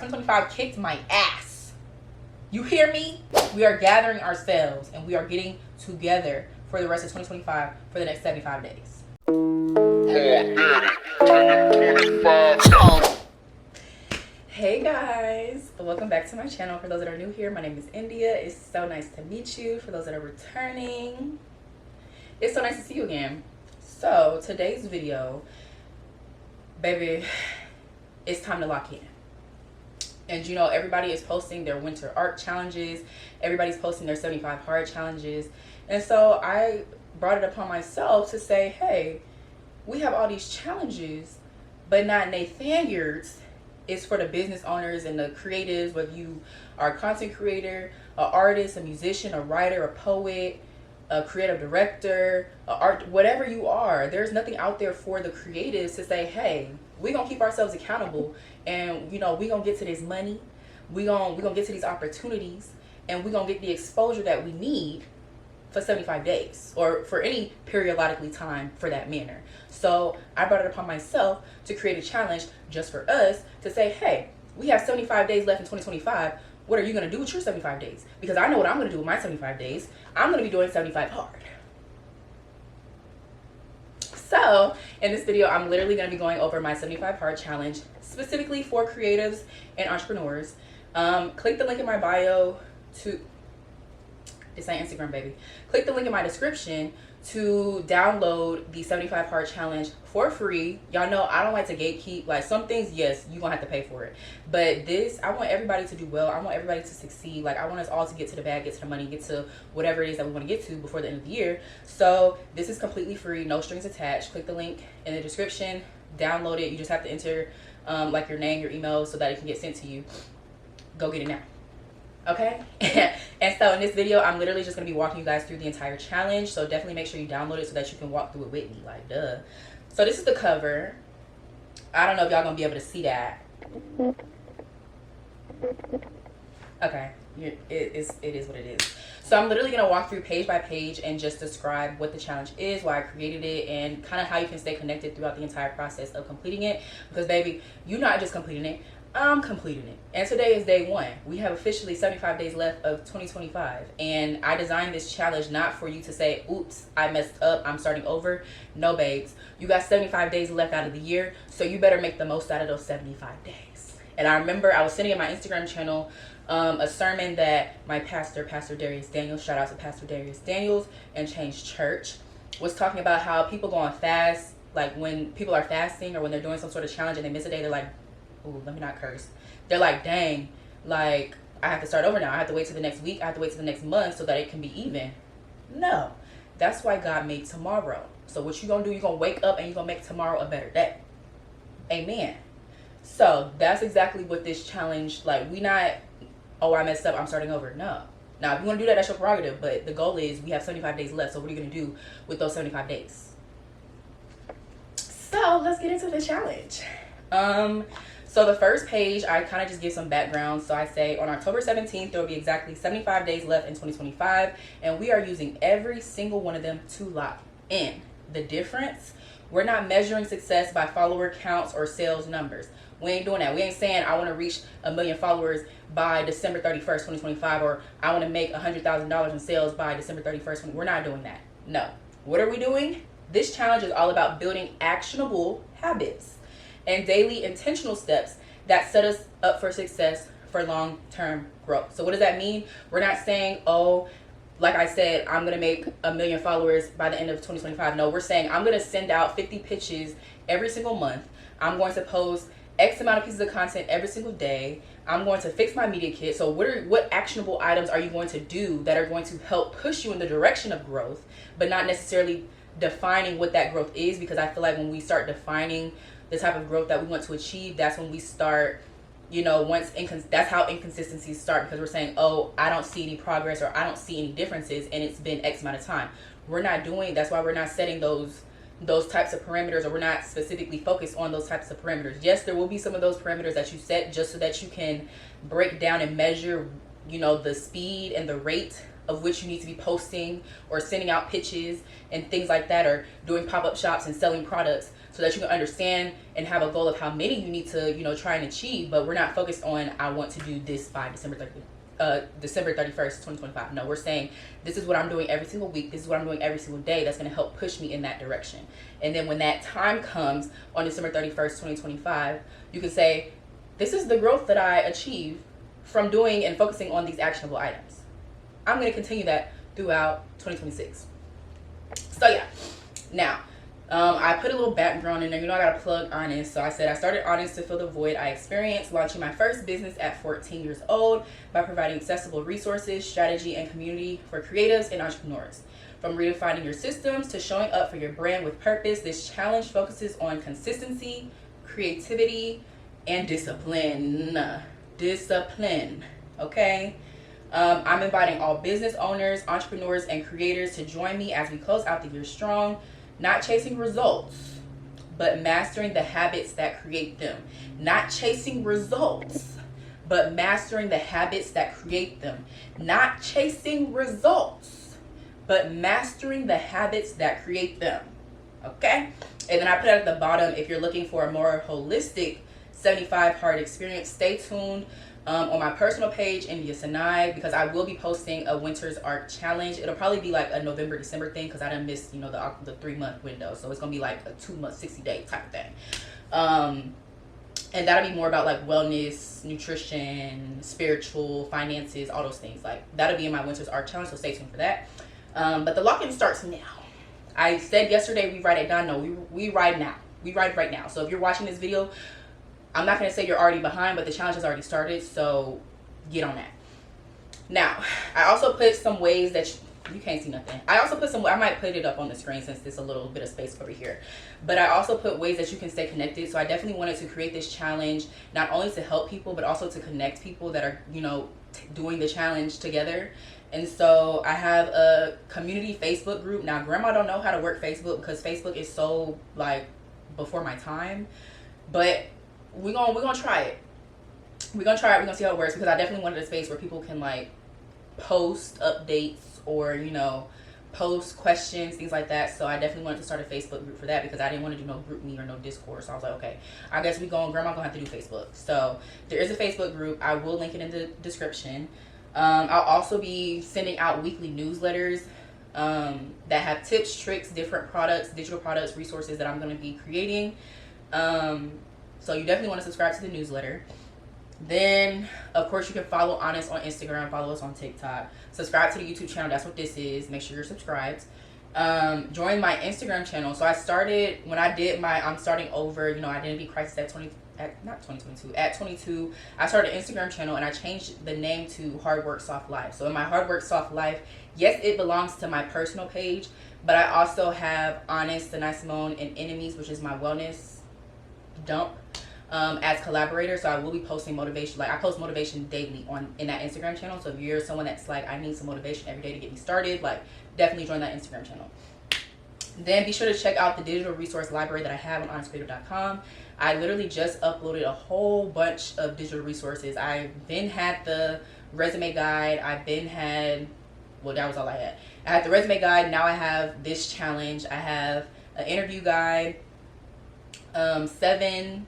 2025 kicked my ass. You hear me? We are gathering ourselves and we are getting together for the rest of 2025 for the next 75 days. Hey guys, welcome back to my channel. For those that are new here, my name is India. It's so nice to meet you. For those that are returning, it's so nice to see you again. So today's video, baby, it's time to lock in. And you know, everybody is posting their winter art challenges. Everybody's posting their 75 hard challenges. And so I brought it upon myself to say, hey, we have all these challenges, but not Nathaniel's. It's for the business owners and the creatives, whether you are a content creator, an artist, a musician, a writer, a poet, a creative director, whatever you are. There's nothing out there for the creatives to say, hey, we're gonna keep ourselves accountable, and you know, we're gonna get to this money, we're gonna get to these opportunities, and we're gonna get the exposure that we need for 75 days or for any periodically time for that manner. So I brought it upon myself to create a challenge just for us to say, hey, we have 75 days left in 2025. What are you going to do with your 75 days? Because I know what I'm going to do with my 75 days. I'm going to be doing 75 hard. So in this video, I'm literally going to be going over my 75 hard challenge specifically for creatives and entrepreneurs. Click the link in my bio to... This ain't Instagram, baby. Click the link in my description to download the 75 hard challenge for free. Y'all know I don't like to gatekeep. Like, some things, yes, you're gonna have to pay for it, but this, I want everybody to do well. I want everybody to succeed. Like, I want us all to get to the bag, get to the money, get to whatever it is that we want to get to before the end of the year. So this is completely free, no strings attached. Click the link in the description, download it. You just have to enter like your name, your email, so that it can get sent to you. Go get it now. Okay. And so in this video, I'm literally just going to be walking you guys through the entire challenge. So definitely make sure you download it so that you can walk through it with me. Like, duh. So this is the cover. I don't know if y'all going to be able to see that. Okay. It is what it is. So I'm literally going to walk through page by page and just describe what the challenge is, why I created it, and kind of how you can stay connected throughout the entire process of completing it. Because, baby, you're not just completing it. I'm completing it. And today is day one. We have officially 75 days left of 2025. And I designed this challenge not for you to say, oops, I messed up, I'm starting over. No, babes. You got 75 days left out of the year, so you better make the most out of those 75 days. And I remember I was sending in my Instagram channel a sermon that my pastor, Pastor Darius Daniels, shout out to Pastor Darius Daniels and Change Church, was talking about how people go on fast, like when people are fasting or when they're doing some sort of challenge and they miss a day, they're like, ooh, let me not curse. They're like, dang, like, I have to start over now. I have to wait till the next week. I have to wait till the next month so that it can be even. No. That's why God made tomorrow. So what you gonna do, you're gonna wake up and you're gonna make tomorrow a better day. Amen. So that's exactly what this challenge, like, we not, oh, I messed up, I'm starting over. No. Now, if you want to do that, that's your prerogative. But the goal is we have 75 days left. So what are you gonna do with those 75 days? So let's get into the challenge. So the first page, I kind of just give some background. So I say on October 17th, there will be exactly 75 days left in 2025. And we are using every single one of them to lock in. The difference, we're not measuring success by follower counts or sales numbers. We ain't doing that. We ain't saying I want to reach 1 million followers by December 31st, 2025, or I want to make $100,000 in sales by December 31st. We're not doing that. No. What are we doing? This challenge is all about building actionable habits and daily intentional steps that set us up for success for long-term growth. So what does that mean? We're not saying, oh, like I said, I'm going to make 1 million followers by the end of 2025. No, we're saying I'm going to send out 50 pitches every single month. I'm going to post X amount of pieces of content every single day. I'm going to fix my media kit. So what actionable items are you going to do that are going to help push you in the direction of growth, but not necessarily defining what that growth is? Because I feel like when we start defining the type of growth that we want to achieve, that's when we start, you know, that's how inconsistencies start, because we're saying, oh, I don't see any progress or I don't see any differences and it's been X amount of time. We're not doing, that's why we're not setting those types of parameters, or we're not specifically focused on those types of parameters. Yes, there will be some of those parameters that you set just so that you can break down and measure, you know, the speed and the rate of which you need to be posting or sending out pitches and things like that, or doing pop-up shops and selling products, so that you can understand and have a goal of how many you need to, you know, try and achieve. But we're not focused on, I want to do this by December 31st, 2025. No, we're saying this is what I'm doing every single week. This is what I'm doing every single day that's going to help push me in that direction. And then when that time comes on December 31st, 2025, you can say, this is the growth that I achieved from doing and focusing on these actionable items. I'm going to continue that throughout 2026. So yeah, now I put a little background in there. You know, I got to plug IANYS. So I said I started IANYS to fill the void I experienced, launching my first business at 14 years old by providing accessible resources, strategy, and community for creatives and entrepreneurs. From redefining your systems to showing up for your brand with purpose, this challenge focuses on consistency, creativity, and discipline. Okay? I'm inviting all business owners, entrepreneurs, and creators to join me as we close out the year strong, not chasing results, but mastering the habits that create them. Not chasing results, but mastering the habits that create them. Not chasing results, but mastering the habits that create them. Okay? And then I put it at the bottom, if you're looking for a more holistic 75 hard experience, stay tuned on my personal page in the Synai, because I will be posting a Winter's Art Challenge. It'll probably be like a November, December thing, because I done missed, you know, the 3-month window. So it's going to be like a 2-month, 60-day type of thing. And that'll be more about like wellness, nutrition, spiritual, finances, all those things. Like, that'll be in my Winter's Art Challenge, so stay tuned for that. But the lock-in starts now. I said yesterday we write it down. No, we write now. We write right now. So if you're watching this video, I'm not going to say you're already behind, but the challenge has already started, so get on that. Now, I also put some ways that you can't see nothing. I also put some, I might put it up on the screen since there's a little bit of space over here. But I also put ways that you can stay connected. So I definitely wanted to create this challenge, not only to help people, but also to connect people that are, you know, doing the challenge together. And so I have a community Facebook group. Now, Grandma don't know how to work Facebook because Facebook is so, like, before my time. But we're gonna try it. We're gonna try it. We're gonna see how it works, because I definitely wanted a space where people can like post updates or, you know, post questions, things like that. So I definitely wanted to start a Facebook group for that, because I didn't want to do no group me or no Discord. So I was like, okay, I guess Grandma gonna have to do Facebook. So there is a Facebook group. I will link it in the description. I'll also be sending out weekly newsletters that have tips, tricks, different products, digital products, resources that I'm going to be creating. So you definitely want to subscribe to the newsletter. Then, of course, you can follow IANYS on Instagram, follow us on TikTok. Subscribe to the YouTube channel. That's what this is. Make sure you're subscribed. Join my Instagram channel. So I started, when I did my, I'm starting over, you know, Identity Crisis at 22. I started an Instagram channel, and I changed the name to Hard Work Soft Life. So in my Hard Work Soft Life, yes, it belongs to my personal page, but I also have IANYS, Synai, Symone, and ENOMYS, which is my wellness dump, as collaborators. So I will be posting motivation. Like, I post motivation daily in that Instagram channel. So if you're someone that's like, I need some motivation every day to get me started, like, definitely join that Instagram channel. Then be sure to check out the digital resource library that I have on IANYScreative.com. I literally just uploaded a whole bunch of digital resources. I've been had the resume guide. Well, that was all I had. I had the resume guide. Now I have this challenge. I have an interview guide, 15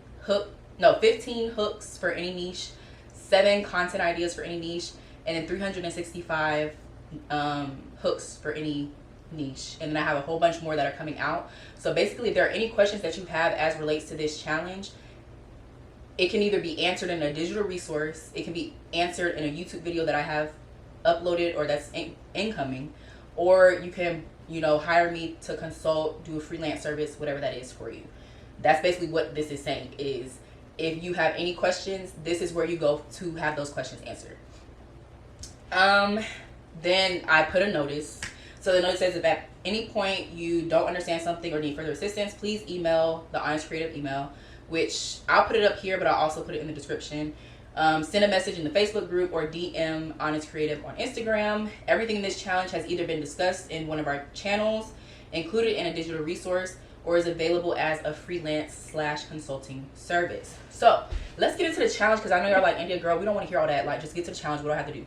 hooks for any niche, 7 content ideas for any niche, and then 365 hooks for any niche. And then I have a whole bunch more that are coming out. So basically, if there are any questions that you have as relates to this challenge, it can either be answered in a digital resource, it can be answered in a YouTube video that I have uploaded or that's incoming, or you can, you know, hire me to consult, do a freelance service, whatever that is for you. That's basically what this is saying, is if you have any questions, this is where you go to have those questions answered. Then I put a notice. So the notice says, if at any point you don't understand something or need further assistance, please email the IANYS Creative email, which I'll put it up here, but I'll also put it in the description. Send a message in the Facebook group or DM IANYS Creative on Instagram. Everything in this challenge has either been discussed in one of our channels, included in a digital resource, or is available as a freelance/consulting service. So let's get into the challenge, because I know you're like, India girl, we don't want to hear all that. Like, just get to the challenge. We don't have to do.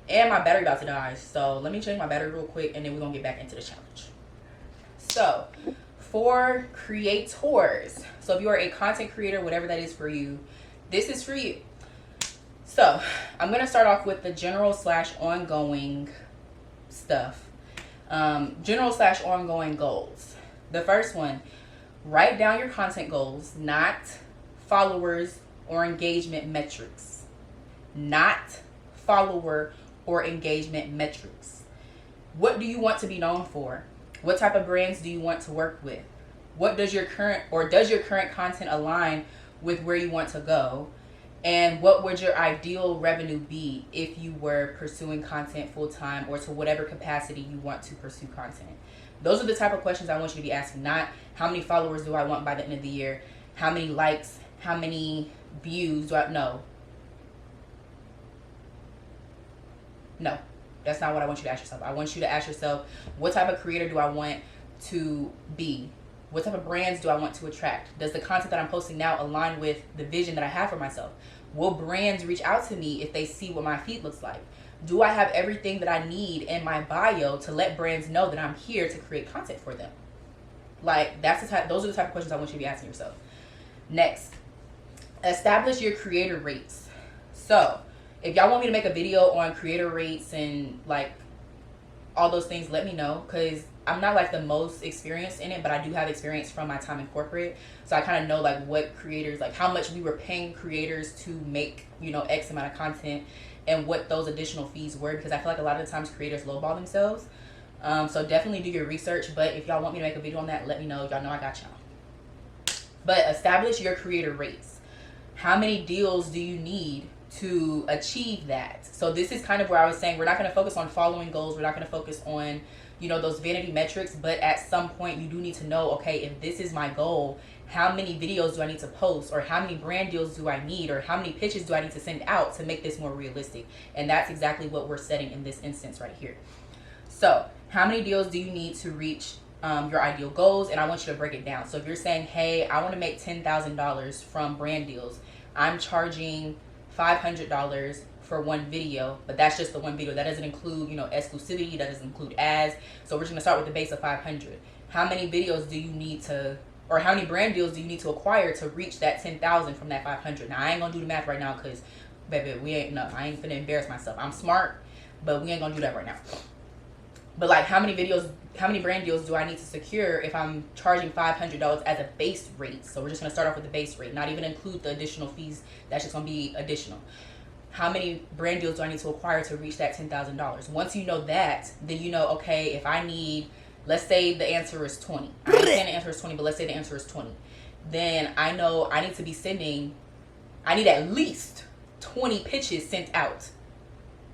And my battery about to die, so let me change my battery real quick, and then we're gonna get back into the challenge. So for creators, so if you are a content creator, whatever that is for you, this is for you. So I'm gonna start off with the general / ongoing stuff. General / ongoing goals. The first one, write down your content goals, not followers or engagement metrics. Not follower or engagement metrics. What do you want to be known for? What type of brands do you want to work with? What does your current content align with where you want to go? And what would your ideal revenue be if you were pursuing content full time, or to whatever capacity you want to pursue content? Those are the type of questions I want you to be asking, not how many followers do I want by the end of the year? How many likes? How many views do I know? No, that's not what I want you to ask yourself. I want you to ask yourself, what type of creator do I want to be? What type of brands do I want to attract? Does the content that I'm posting now align with the vision that I have for myself? Will brands reach out to me if they see what my feed looks like? Do I have everything that I need in my bio to let brands know that I'm here to create content for them? Like, those are the type of questions I want you to be asking yourself. Next, establish your creator rates. So if y'all want me to make a video on creator rates and like all those things, let me know, because I'm not like the most experienced in it, but I do have experience from my time in corporate. So I kind of know like what creators, like how much we were paying creators to make, you know, X amount of content, and what those additional fees were, because I feel like a lot of the times creators lowball themselves. So definitely do your research, but if y'all want me to make a video on that, let me know. Y'all know I got y'all. But establish your creator rates. How many deals do you need to achieve that? So this is kind of where I was saying we're not going to focus on following goals. We're not going to focus on, you know, those vanity metrics, but at some point you do need to know, okay, if this is my goal, how many videos do I need to post, or how many brand deals do I need, or how many pitches do I need to send out to make this more realistic? And that's exactly what we're setting in this instance right here. So how many deals do you need to reach your ideal goals? And I want you to break it down. So if you're saying, hey, I want to make $10,000 from brand deals, I'm charging $500 for one video, but that's just the one video. That doesn't include, you know, exclusivity. That doesn't include ads. So we're just gonna start with the base of 500. How many videos do you need to, or how many brand deals do you need to acquire to reach that 10,000 from that 500? Now I ain't gonna do the math right now, because baby, I ain't finna embarrass myself. I'm smart, but we ain't gonna do that right now. But like, how many brand deals do I need to secure if I'm charging $500 as a base rate? So we're just gonna start off with the base rate, not even include the additional fees. That's just gonna be additional. How many brand deals do I need to acquire to reach that $10,000? Once you know that, then you know, okay, if I need, let's say the answer is 20. I ain't saying the answer is 20, but let's say the answer is 20. Then I know I need to be sending, I need at least 20 pitches sent out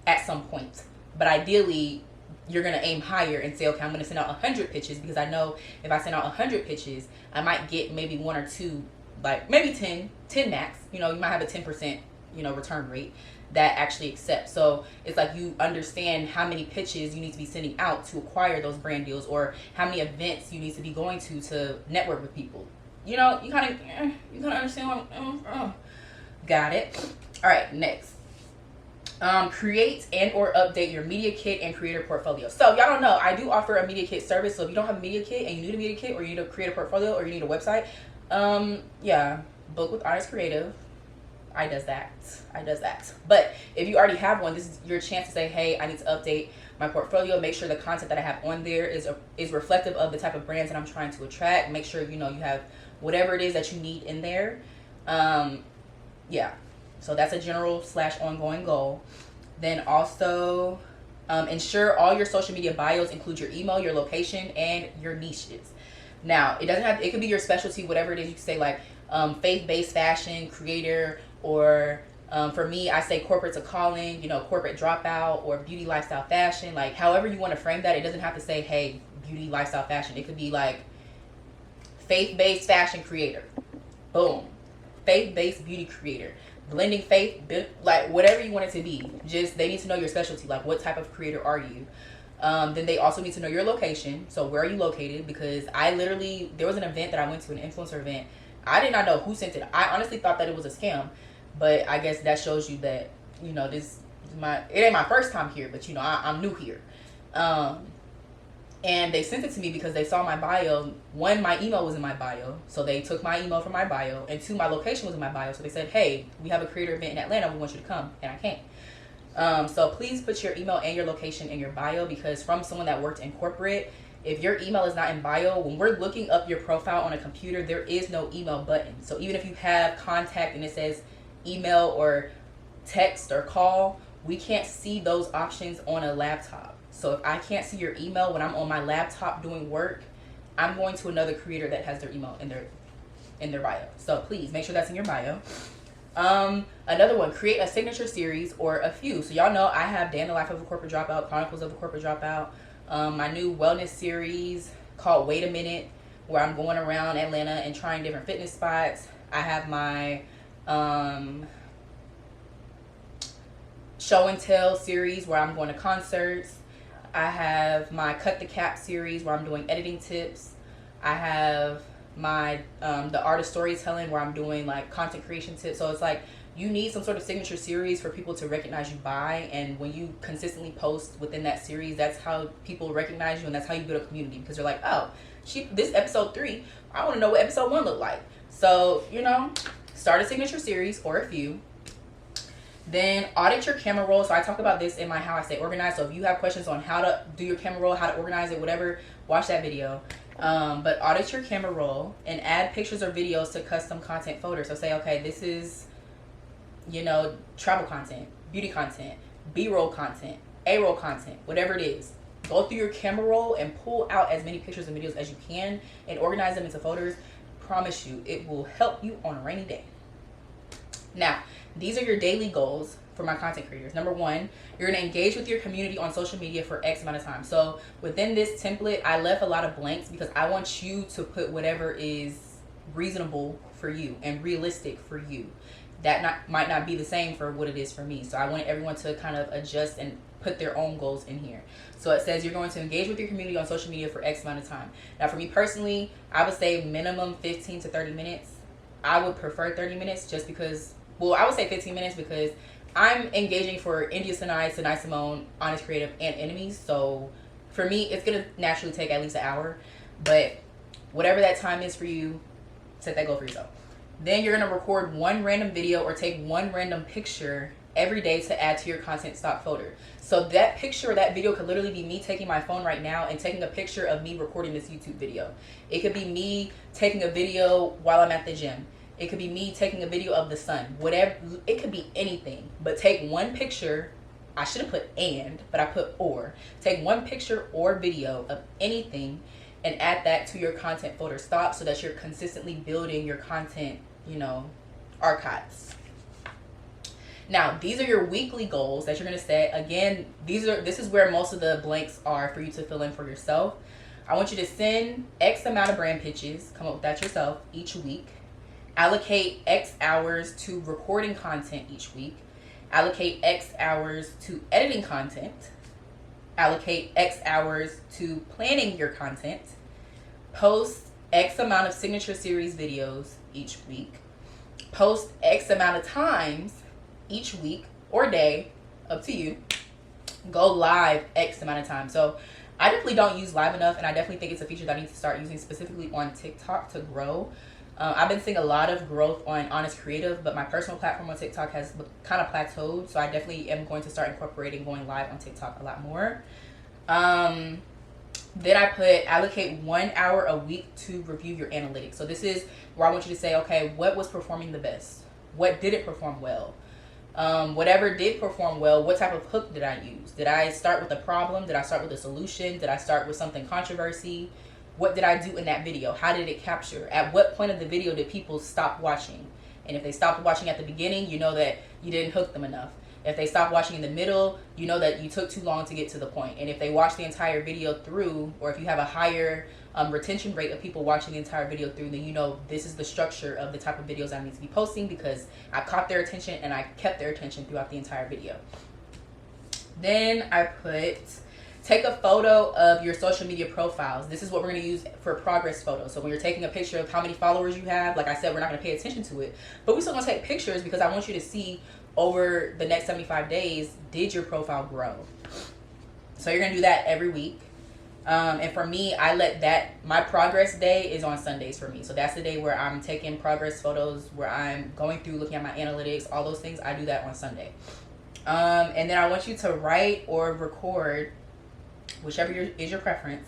at some point. But ideally, you're going to aim higher and say, okay, I'm going to send out 100 pitches, because I know if I send out 100 pitches, I might get maybe one or two, like maybe 10 max. You know, you might have a 10%, you know, return rate that actually accepts. So it's like you understand how many pitches you need to be sending out to acquire those brand deals, or how many events you need to be going to network with people. You know, you kind of understand what got it. All right, next. Create and or update your media kit and creator portfolio. So y'all don't know, I do offer a media kit service. So if you don't have a media kit and you need a media kit, or you need a creator portfolio, or you need a website, yeah, book with IANYS Creative. I does that. But if you already have one, this is your chance to say, hey, I need to update my portfolio. Make sure the content that I have on there is reflective of the type of brands that I'm trying to attract. Make sure, you know, you have whatever it is that you need in there. Yeah. So that's a general / ongoing goal. Then also ensure all your social media bios include your email, your location, and your niches. Now, it could be your specialty, whatever it is. You can say like faith-based fashion creator, or for me, I say corporate to calling, you know, corporate dropout, or beauty, lifestyle, fashion. Like however you want to frame that. It doesn't have to say, hey, beauty, lifestyle, fashion. It could be like faith-based fashion creator. Boom. Faith-based beauty creator. Blending faith, like whatever you want it to be. Just, they need to know your specialty. Like, what type of creator are you? Then they also need to know your location. So where are you located? Because there was an event that I went to, an influencer event. I did not know who sent it. I honestly thought that it was a scam, but I guess that shows you that, you know, it ain't my first time here, but you know, I'm new here. And they sent it to me because they saw my bio. One, my email was in my bio, so they took my email from my bio, and two, my location was in my bio, so they said, hey, we have a creator event in Atlanta, we want you to come, and I came. So please put your email and your location in your bio, because from someone that worked in corporate, if your email is not in bio, when we're looking up your profile on a computer, there is no email button. So even if you have contact and it says email or text or call, we can't see those options on a laptop. So if I can't see your email when I'm on my laptop doing work, I'm going to another creator that has their email in their bio. So please make sure that's in your bio. Another one, create a signature series or a few. So y'all know I have Day in the Life of a Corporate Dropout, Chronicles of a Corporate Dropout, my new wellness series called Wait a Minute, where I'm going around Atlanta and trying different fitness spots. I have my show and tell series where I'm going to concerts. I have my Cut the Cap series where I'm doing editing tips. I have my the art of storytelling where I'm doing like content creation tips. So it's like you need some sort of signature series for people to recognize you by, and when you consistently post within that series, that's how people recognize you, and that's how you build a community, because they're like, oh, this episode 3, I want to know what episode 1 looked like. So, you know, start a signature series or a few. Then audit your camera roll. So I talk about this in my How I Stay Organized. So if you have questions on how to do your camera roll, how to organize it, whatever, watch that video. But audit your camera roll and add pictures or videos to custom content folders. So say, okay, this is, you know, travel content, beauty content, B-roll content, A-roll content, whatever it is. Go through your camera roll and pull out as many pictures and videos as you can and organize them into folders. Promise you, it will help you on a rainy day. Now, these are your daily goals for my content creators. Number 1, you're going to engage with your community on social media for X amount of time. So within this template, I left a lot of blanks because I want you to put whatever is reasonable for you and realistic for you. That might not be the same for what it is for me. So I want everyone to kind of adjust and put their own goals in here. So it says you're going to engage with your community on social media for X amount of time. Now for me personally, I would say minimum 15 to 30 minutes. I would prefer 30 minutes just because, well, I would say 15 minutes because I'm engaging for India, Synai, Symone, IANYS Creative, and ENOMYS. So for me, it's going to naturally take at least an hour. But whatever that time is for you, set that goal for yourself. Then you're going to record one random video or take one random picture every day to add to your content stock folder. So that picture or that video could literally be me taking my phone right now and taking a picture of me recording this YouTube video. It could be me taking a video while I'm at the gym. It could be me taking a video of the sun. Whatever, it could be anything. But take one picture. I should have put and, but I put or. Take one picture or video of anything and add that to your content folder stock so that you're consistently building your content, you know, archives. Now, these are your weekly goals that you're going to set. Again, this is where most of the blanks are for you to fill in for yourself. I want you to send X amount of brand pitches, come up with that yourself each week. Allocate X hours to recording content each week. Allocate X hours to editing content. Allocate X hours to planning your content. Post X amount of signature series videos each week. Post X amount of times each week or day, up to you. Go live X amount of time. So I definitely don't use live enough, and I definitely think it's a feature that I need to start using specifically on TikTok to grow. I've been seeing a lot of growth on IANYS Creative, but my personal platform on TikTok has kind of plateaued, so I definitely am going to start incorporating going live on TikTok a lot more. Then I put allocate 1 hour a week to review your analytics. So this is where I want you to say, okay, what was performing the best? What didn't perform well? Whatever did perform well, what type of hook did I use? Did I start with a problem? Did I start with a solution? Did I start with something controversy? What did I do in that video? How did it capture? At what point of the video did people stop watching? And if they stopped watching at the beginning, you know that you didn't hook them enough. If they stopped watching in the middle, you know that you took too long to get to the point. And if they watch the entire video through, or if you have a higher retention rate of people watching the entire video through, then you know this is the structure of the type of videos I need to be posting because I caught their attention and I kept their attention throughout the entire video. Then I put, take a photo of your social media profiles. This is what we're going to use for progress photos. So when you're taking a picture of how many followers you have, like I said, we're not going to pay attention to it, but we're still going to take pictures because I want you to see over the next 75 days, did your profile grow? So you're gonna do that every week. And for me, I let that, my progress day is on Sundays for me. So that's the day where I'm taking progress photos, where I'm going through, looking at my analytics, all those things. I do that on Sunday. And then I want you to write or record, whichever is your preference,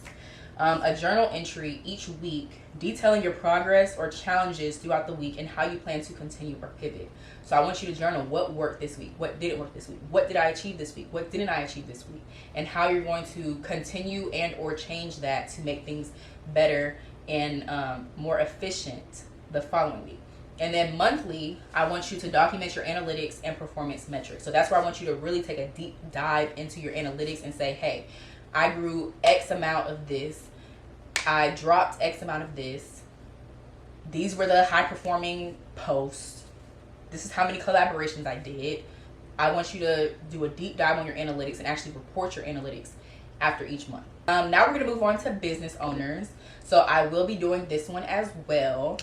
a journal entry each week detailing your progress or challenges throughout the week and how you plan to continue or pivot. So I want you to journal what worked this week, what didn't work this week, what did I achieve this week, what didn't I achieve this week, and how you're going to continue and or change that to make things better and more efficient the following week. And then monthly, I want you to document your analytics and performance metrics. So that's where I want you to really take a deep dive into your analytics and say, hey, I grew X amount of this, I dropped X amount of this, these were the high performing posts, this is how many collaborations I did. I want you to do a deep dive on your analytics and actually report your analytics after each month. Now we're going to move on to business owners. So I will be doing this one as well.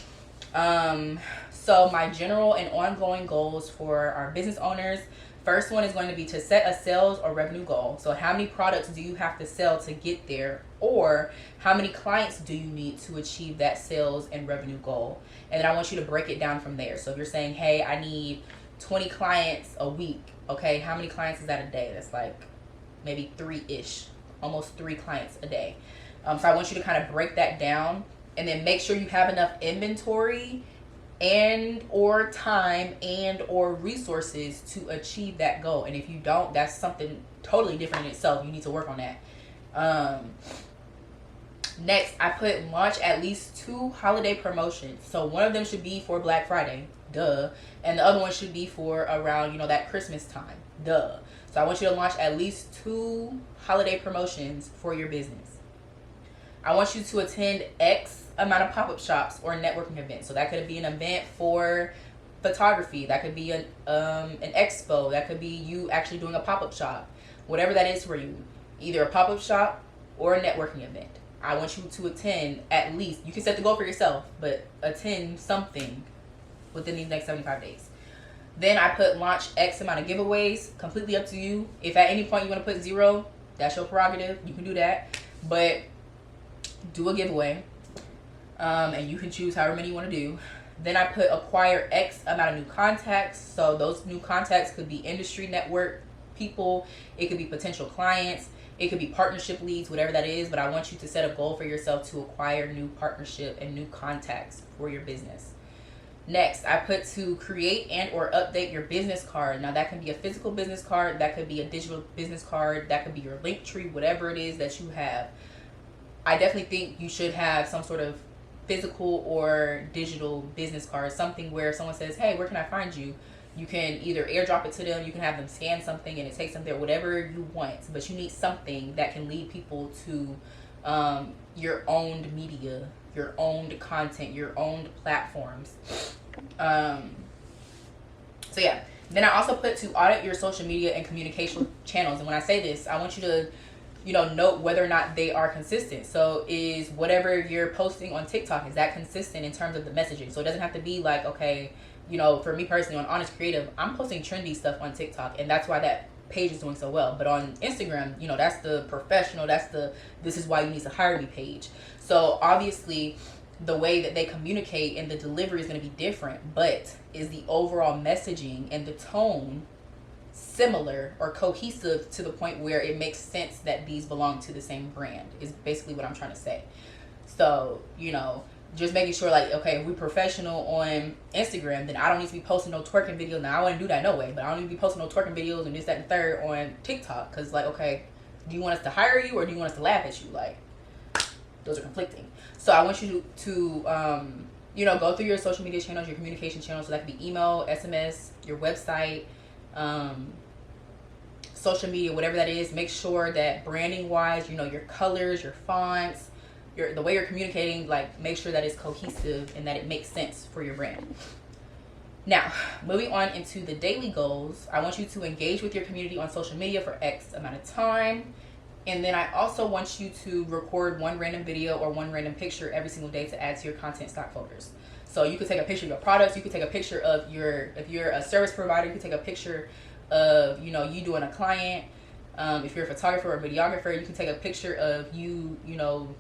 So my general and ongoing goals for our business owners, first one is going to be to set a sales or revenue goal. So how many products do you have to sell to get there, or how many clients do you need to achieve that sales and revenue goal? And then I want you to break it down from there. So if you're saying, hey, I need 20 clients a week, okay, how many clients is that a day? That's like maybe 3-ish, almost 3 clients a day. So I want you to kind of break that down and then make sure you have enough inventory and or time and or resources to achieve that goal. And if you don't, that's something totally different in itself. You need to work on that. Next, I put launch at least 2 holiday promotions. So one of them should be for Black Friday, duh, and the other one should be for around, that Christmas time, duh. So I want you to launch at least 2 holiday promotions for your business. I want you to attend X amount of pop-up shops or networking events. So that could be an event for photography, that could be an expo, that could be you actually doing a pop-up shop, whatever that is for you, either a pop-up shop or a networking event. I want you to attend at least, you can set the goal for yourself, but attend something within these next 75 days. Then I put launch X amount of giveaways, completely up to you. If at any point you want to put 0, that's your prerogative, you can do that, but do a giveaway, and you can choose however many you want to do. Then I put acquire X amount of new contacts. So those new contacts could be industry network people, it could be potential clients, it could be partnership leads, whatever that is. But I want you to set a goal for yourself to acquire new partnership and new contacts for your business. Next, I put to create and or update your business card. Now that can be a physical business card, that could be a digital business card, that could be your link tree, whatever it is that you have. I definitely think you should have some sort of physical or digital business card, something where if someone says, hey, where can I find you? You can either airdrop it to them, you can have them scan something and it takes them there, whatever you want. But you need something that can lead people to your owned media, your owned content, your owned platforms. So yeah. Then I also put to audit your social media and communication channels. And when I say this, I want you to note whether or not they are consistent. So is whatever you're posting on TikTok, is that consistent in terms of the messaging? So it doesn't have to be like, okay, for me personally on IANYS Creative, I'm posting trendy stuff on TikTok, and that's why that page is doing so well. But on Instagram, that's the professional, that's the this is why you need to hire me page. So obviously the way that they communicate and the delivery is going to be different, but is the overall messaging and the tone similar or cohesive to the point where it makes sense that these belong to the same brand, is basically what I'm trying to say. So, just making sure, like, okay, if we're professional on Instagram, then I don't need to be posting no twerking videos. Now, I want to do that no way, but I don't need to be posting no twerking videos and this, that, and third on TikTok. Because, like, okay, do you want us to hire you or do you want us to laugh at you? Like, those are conflicting. So I want you to go through your social media channels, your communication channels. So that could be email, SMS, your website, social media, whatever that is. Make sure that branding wise, your colors, your fonts, the way you're communicating, like, make sure that it's cohesive and that it makes sense for your brand. Now, moving on into the daily goals, I want you to engage with your community on social media for X amount of time. And then I also want you to record one random video or one random picture every single day to add to your content stock folders. So you could take a picture of your products. You could take a picture of if you're a service provider, you could take a picture of, you know, you doing a client. If you're a photographer or videographer, you can take a picture of you, you know,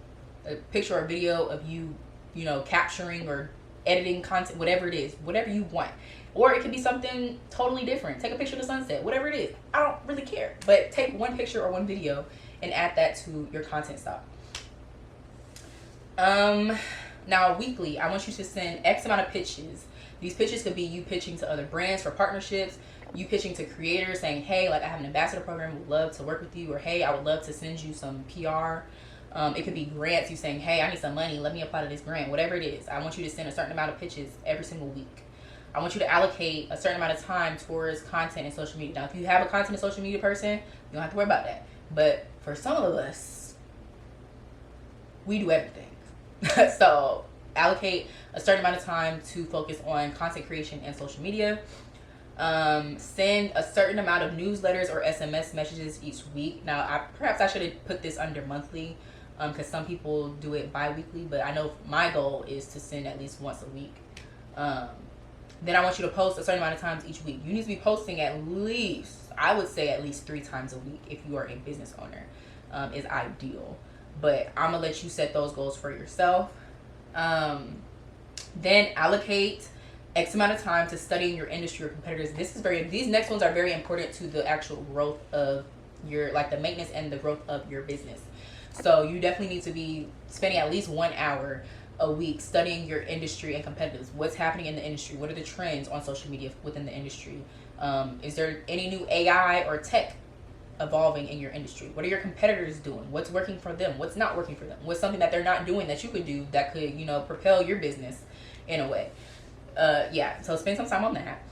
a picture or video of you, you know, capturing or editing content, whatever it is, whatever you want. Or it could be something totally different. Take a picture of the sunset, whatever it is. I don't really care. But take one picture or one video and add that to your content stock. Now weekly, I want you to send X amount of pitches. These pitches could be you pitching to other brands for partnerships, you pitching to creators saying, hey, like I have an ambassador program, would love to work with you, or hey, I would love to send you some PR. It could be grants, you saying, hey, I need some money, let me apply to this grant, whatever it is. I want you to send a certain amount of pitches every single week. I want you to allocate a certain amount of time towards content and social media. Now, if you have a content and social media person, you don't have to worry about that. But for some of us, we do everything. So allocate a certain amount of time to focus on content creation and social media. Send a certain amount of newsletters or SMS messages each week. Now, perhaps I should have put this under monthly, because some people do it bi-weekly, but I know my goal is to send at least once a week. Then I want you to post a certain amount of times each week. You need to be posting at least, I would say at least 3 times a week if you are a business owner, is ideal. But I'm going to let you set those goals for yourself. Then allocate X amount of time to studying your industry or competitors. These next ones are very important to the actual growth of your, like the maintenance and the growth of your business. So you definitely need to be spending at least 1 hour a week studying your industry and competitors. What's happening in the industry? What are the trends on social media within the industry? Is there any new AI or tech evolving in your industry? What are your competitors doing? What's working for them? What's not working for them? What's something that they're not doing that you could do that could, you know, propel your business in a way? Yeah, so spend some time on that.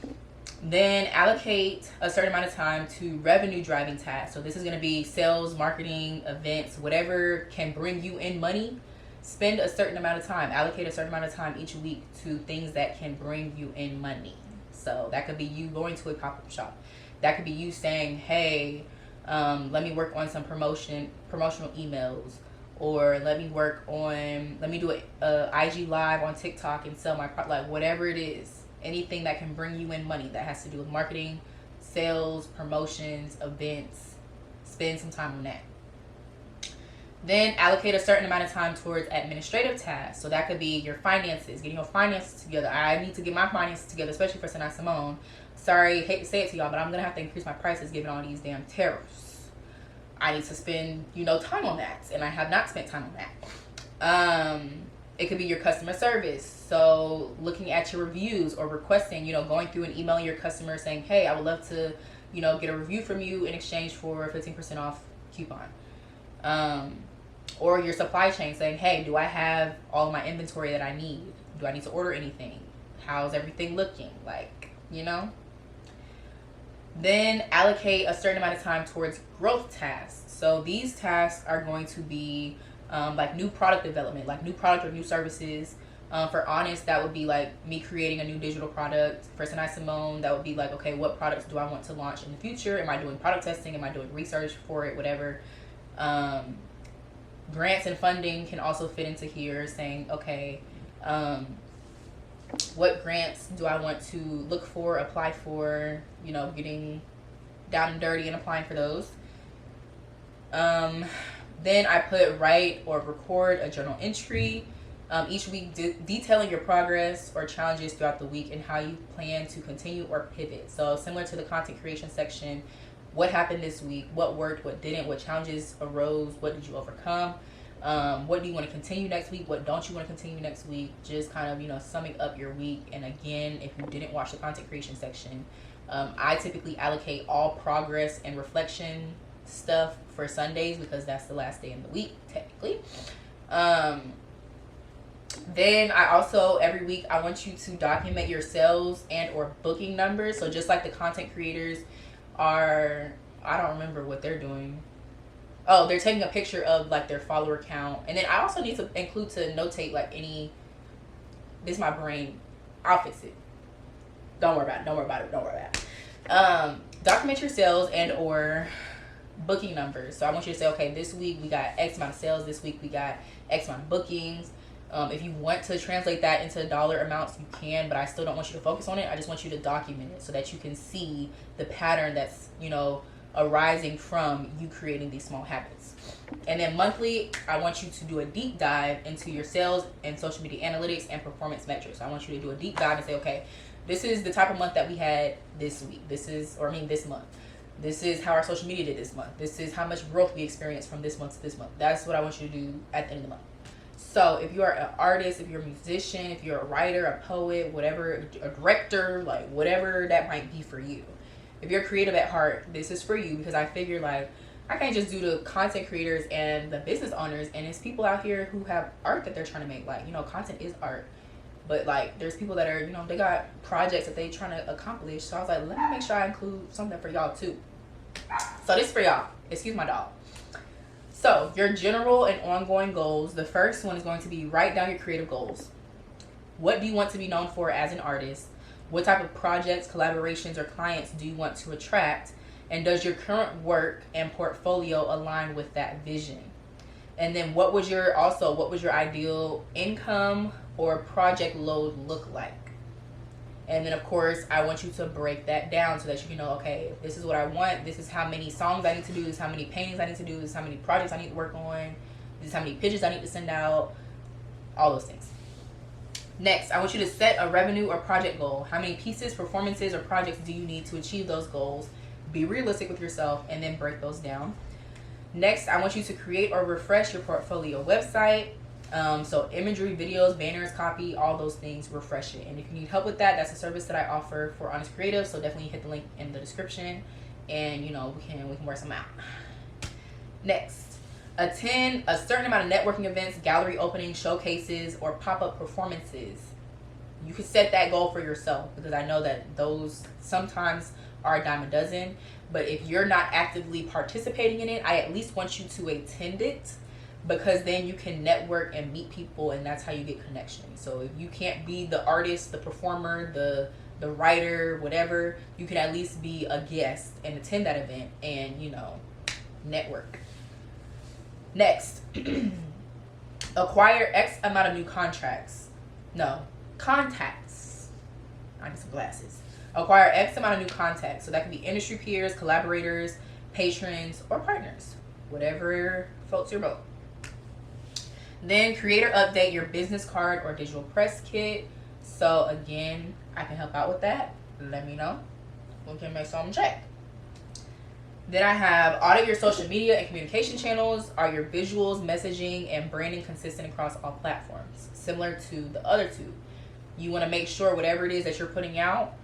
Then allocate a certain amount of time to revenue driving tasks. So this is going to be sales, marketing, events, whatever can bring you in money. Spend a certain amount of time, allocate a certain amount of time each week to things that can bring you in money. So that could be you going to a pop-up shop. That could be you saying, hey, let me work on some promotional emails, or let me do a IG live on TikTok and sell my product, like whatever it is, anything that can bring you in money that has to do with marketing, sales, promotions, events. Spend some time on that. Then allocate a certain amount of time towards administrative tasks. So that could be your finances, getting your finances together. I need to get my finances together, especially for Synai Symone. Sorry, hate to say it to y'all, but I'm going to have to increase my prices given all these damn tariffs. I need to spend, you know, time on that, and I have not spent time on that. It could be your customer service. So looking at your reviews or requesting, you know, going through and emailing your customer saying, hey, I would love to, you know, get a review from you in exchange for a 15% off coupon. Or your supply chain saying, hey, do I have all of my inventory that I need? Do I need to order anything? How's everything looking? Like, you know? Then allocate a certain amount of time towards growth tasks. So these tasks are going to be like new product development, like new product or new services. For Honest, that would be like me creating a new digital product. For Synai Symone, that would be like, okay, what products do I want to launch in the future? Am I doing product testing? Am I doing research for it? Whatever. Grants and funding can also fit into here, saying, okay, what grants do I want to look for, apply for, you know, getting down and dirty and applying for those. Then I put write or record a journal entry each week detailing your progress or challenges throughout the week and how you plan to continue or pivot. So similar to the content creation section, what happened this week, what worked, what didn't, what challenges arose, what did you overcome, what do you want to continue next week, what don't you want to continue next week, just kind of, you know, summing up your week. And again, if you didn't watch the content creation section, I typically allocate all progress and reflection stuff for Sundays because that's the last day in the week technically. Then I also, every week, I want you to document your sales and or booking numbers. So just like the content creators are, I don't remember what they're doing. Oh, they're taking a picture of like their follower count. And then I also need to include to notate like any, this is my brain, I'll fix it. Don't worry about it. Document your sales and or booking numbers. So I want you to say, okay, this week we got X amount of sales. This week we got X amount of bookings. If you want to translate that into dollar amounts, you can, but I still don't want you to focus on it. I just want you to document it so that you can see the pattern that's, you know, arising from you creating these small habits. And then monthly, I want you to do a deep dive into your sales and social media analytics and performance metrics. So I want you to do a deep dive and say, okay, this is the type of month that we had this week. This month. This is how our social media did this month. This is how much growth we experienced from this month to this month. That's what I want you to do at the end of the month. So if you are an artist, if you're a musician, if you're a writer, a poet, whatever, a director, like whatever that might be for you. If you're creative at heart, this is for you, because I figure like I can't just do the content creators and the business owners, and it's people out here who have art that they're trying to make. Like, you know, content is art. But like there's people that are, you know, they got projects that they trying to accomplish. So I was like, let me make sure I include something for y'all too. So this is for y'all. Excuse my dog. So your general and ongoing goals. The first one is going to be write down your creative goals. What do you want to be known for as an artist? What type of projects, collaborations, or clients do you want to attract? And does your current work and portfolio align with that vision? And then what was your ideal income or project load look like? And then of course, I want you to break that down so that you can know, okay, this is what I want. This is how many songs I need to do. This is how many paintings I need to do. This is how many projects I need to work on. This is how many pitches I need to send out. All those things. Next, I want you to set a revenue or project goal. How many pieces, performances, or projects do you need to achieve those goals? Be realistic with yourself and then break those down. Next, I want you to create or refresh your portfolio website. So imagery, videos, banners, copy, all those things, refresh it. And if you need help with that, that's a service that I offer for IANYS Creative. So definitely hit the link in the description, and you know, we can work some out. Next, attend a certain amount of networking events, gallery openings, showcases, or pop-up performances. You can set that goal for yourself, because I know that those sometimes are a dime a dozen. But if you're not actively participating in it, I at least want you to attend it, because then you can network and meet people, and that's how you get connections. So if you can't be the artist, the performer, the writer, whatever, you can at least be a guest and attend that event and, you know, network. Next, acquire X amount of new contacts. I need some glasses. Acquire X amount of new contacts. So that could be industry peers, collaborators, patrons, or partners. Whatever floats your boat. Then create or update your business card or digital press kit. So again, I can help out with that. Let me know. We can make some check. Then I have audit your social media and communication channels. Are your visuals, messaging, and branding consistent across all platforms? Similar to the other two. You want to make sure whatever it is that you're putting out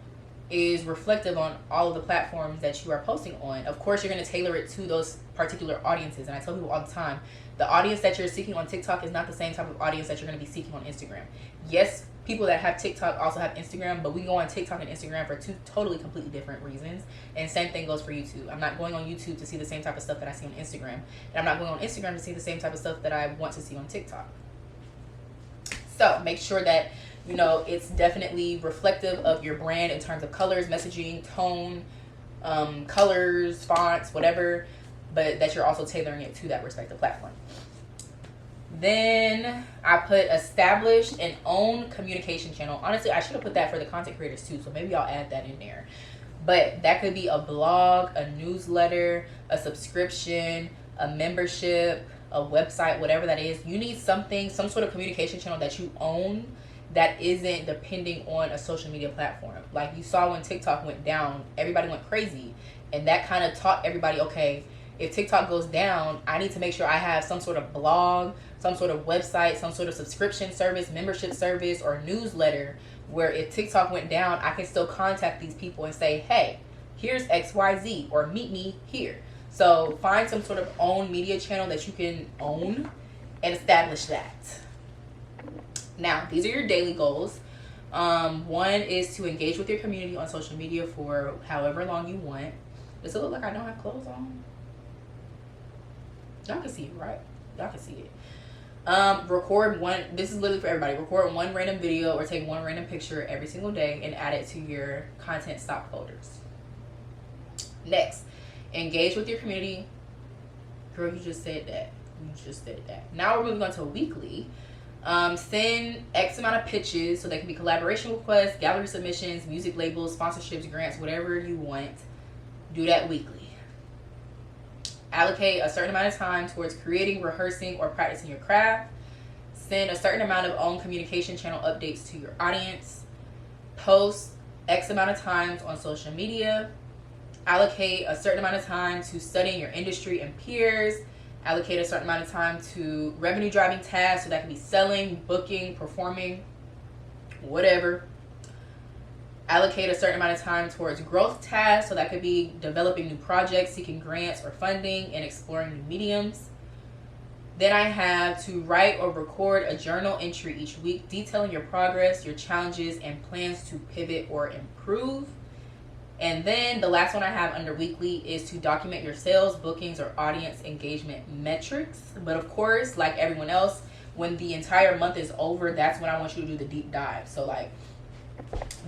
is reflective on all of the platforms that you are posting on. Of course, you're going to tailor it to those particular audiences. And I tell people all the time, the audience that you're seeking on TikTok is not the same type of audience that you're going to be seeking on Instagram. Yes, people that have TikTok also have Instagram, but we go on TikTok and Instagram for two totally completely different reasons. And same thing goes for YouTube. I'm not going on YouTube to see the same type of stuff that I see on Instagram. And I'm not going on Instagram to see the same type of stuff that I want to see on TikTok. So make sure that, you know, it's definitely reflective of your brand in terms of colors, messaging, tone, colors, fonts, whatever, but that you're also tailoring it to that respective platform. Then I put established and own communication channel. Honestly, I should have put that for the content creators too, so maybe I'll add that in there. But that could be a blog, a newsletter, a subscription, a membership, a website, whatever that is. You need something, some sort of communication channel that you own that isn't depending on a social media platform. Like you saw when TikTok went down, everybody went crazy. And that kind of taught everybody, okay, if TikTok goes down, I need to make sure I have some sort of blog, some sort of website, some sort of subscription service, membership service, or newsletter, where if TikTok went down, I can still contact these people and say, hey, here's XYZ, or meet me here. So find some sort of own media channel that you can own and establish that. Now, these are your daily goals. One is to engage with your community on social media for however long you want. Does it look like I don't have clothes on? Y'all can see it, right? Y'all can see it. Record one, this is literally for everybody. Record one random video or take one random picture every single day and add it to your content stock folders. Next, engage with your community. Girl, you just said that. You just said that. Now we're moving on to weekly. Send X amount of pitches, so they can be collaboration requests, gallery submissions, music labels, sponsorships, grants, whatever you want. Do that weekly. Allocate a certain amount of time towards creating, rehearsing, or practicing your craft. Send a certain amount of own communication channel updates to your audience. Post X amount of times on social media. Allocate a certain amount of time to studying your industry and peers. Allocate a certain amount of time to revenue driving tasks, so that can be selling, booking, performing, whatever. Allocate a certain amount of time towards growth tasks, so that could be developing new projects, seeking grants or funding, and exploring new mediums. Then I have to write or record a journal entry each week detailing your progress, your challenges, and plans to pivot or improve. And then the last one I have under weekly is to document your sales, bookings, or audience engagement metrics. But of course, like everyone else, when the entire month is over, that's when I want you to do the deep dive. So like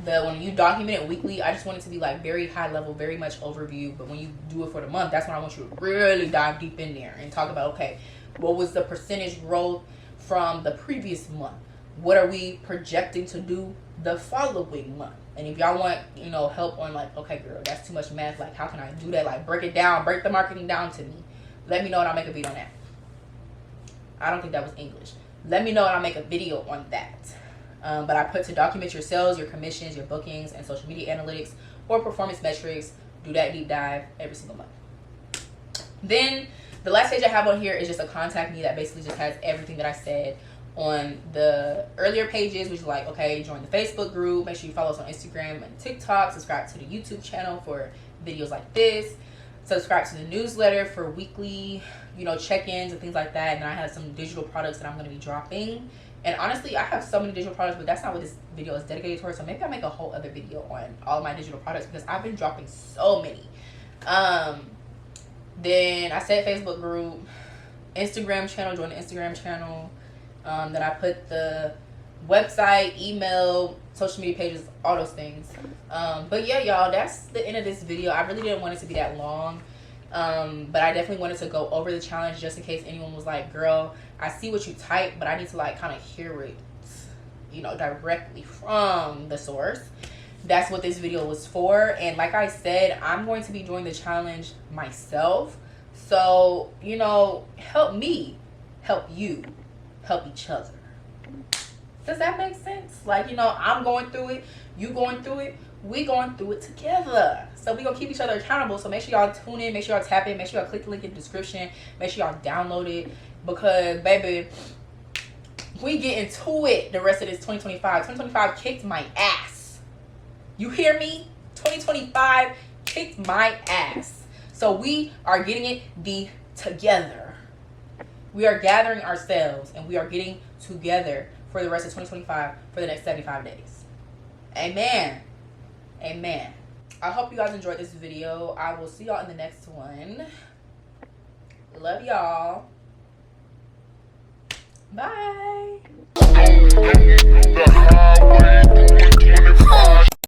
when you document it weekly, I just want it to be like very high level, very much overview. But when you do it for the month, that's when I want you to really dive deep in there and talk about, okay, what was the percentage growth from the previous month? What are we projecting to do the following month? And if y'all want, help on like, okay, girl, that's too much math. Like, how can I do that? Like, break it down, break the marketing down to me. Let me know and I'll make a video on that. I don't think that was English. Let me know and I'll make a video on that. But I put to document your sales, your commissions, your bookings, and social media analytics or performance metrics. Do that deep dive every single month. Then the last page I have on here is just a contact me that basically just has everything that I said on the earlier pages, which is like, okay, join the Facebook group, make sure you follow us on Instagram and TikTok, subscribe to the YouTube channel for videos like this, subscribe to the newsletter for weekly, check-ins and things like that. And I have some digital products that I'm going to be dropping. And honestly, I have so many digital products, but that's not what this video is dedicated towards. So maybe I'll make a whole other video on all of my digital products because I've been dropping so many. Then I said Facebook group, Instagram channel, join the Instagram channel. Then I put the website, email, social media pages, all those things. But yeah, y'all, that's the end of this video. I really didn't want it to be that long. But I definitely wanted to go over the challenge just in case anyone was like, girl, I see what you type, but I need to like kind of hear it, directly from the source. That's what this video was for. And like I said, I'm going to be doing the challenge myself. So, help me, help you, help each other. Does that make sense? Like, I'm going through it, you going through it, we going through it together. So we gonna keep each other accountable. So make sure y'all tune in, make sure y'all tap in, make sure y'all click the link in the description, make sure y'all download it, because baby, we get into it the rest of this 2025. 2025 kicked my ass. You hear me? 2025 kicked my ass. So we are getting it together. We are gathering ourselves and we are getting together for the rest of 2025 for the next 75 days. Amen. Amen. I hope you guys enjoyed this video. I will see y'all in the next one. Love y'all. Bye.